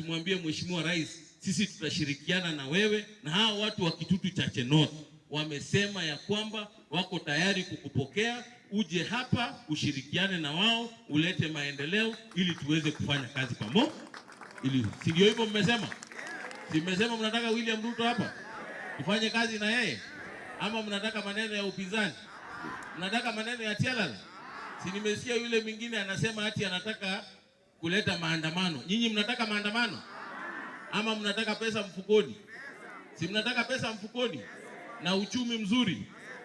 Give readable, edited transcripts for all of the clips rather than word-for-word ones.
tumwambie Mheshimiwa Rais, sisi tutashirikiana na wewe, na hao watu wa Kitutu Chache North wamesema ya kwamba wako tayari kukupokea, uje hapa ushirikiane na wao, ulete maendeleo ili tuweze kufanya kazi pamoja. Ili si ndio hivyo mmesema? Si mmesema mnataka William Ruto hapa tufanye kazi na yeye, ama mnataka maneno ya upinzani? Mnataka maneno ya tialala? Si nimesikia yule mwingine anasema ati anataka kuleta maandamano. Nyinyi mnataka maandamano ama mnataka pesa mfukoni? Si mnataka pesa mfukoni na uchumi mzuri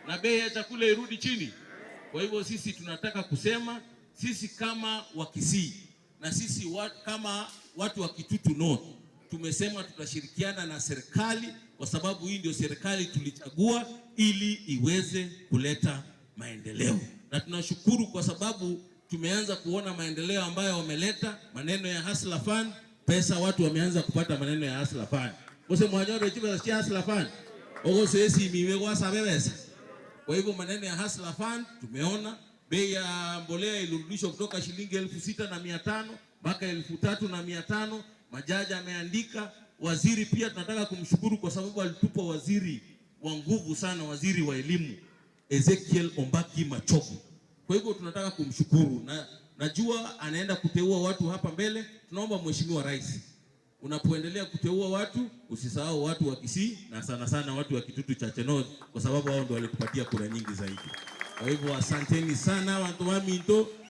na bei ya chakula irudi chini. Kwa hivyo sisi tunataka kusema, sisi kama Wakisii na sisi kama watu wa Kitutu North tumesema tutashirikiana na serikali, kwa sababu hii ndio serikali tulichagua ili iweze kuleta maendeleo. Na tunashukuru kwa sababu tumeanza kuona maendeleo ambayo wameleta, maneno ya Hustler Fund, pesa watu wameanza kupata maneno ya Hustler Fund. Mose mwanyoro chiba cha Hustler Fund. Ogo sisi miwego sabebesa. Kwa hivyo maneno ya Hustler Fund tumeona, bei ya mbolea ilirudishwa kutoka shilingi 6,500 mpaka 3,500. Majaji ameandika, waziri pia tunataka kumshukuru kwa sababu alitupa waziri wa nguvu sana, waziri wa elimu Ezekiel Ombaki Machogu. Kwa hivyo tunataka kumshukuru, na najua anaenda kuteua watu hapa mbele. Tunaomba Mheshimiwa Rais, unapoendelea kuteua watu usisahau watu wa Kisii na sana sana watu wa Kitutu Chache North, kwa sababu hao ndio walitupatia kura nyingi zaidi. Kwa hivyo asanteni sana watu wa Minto.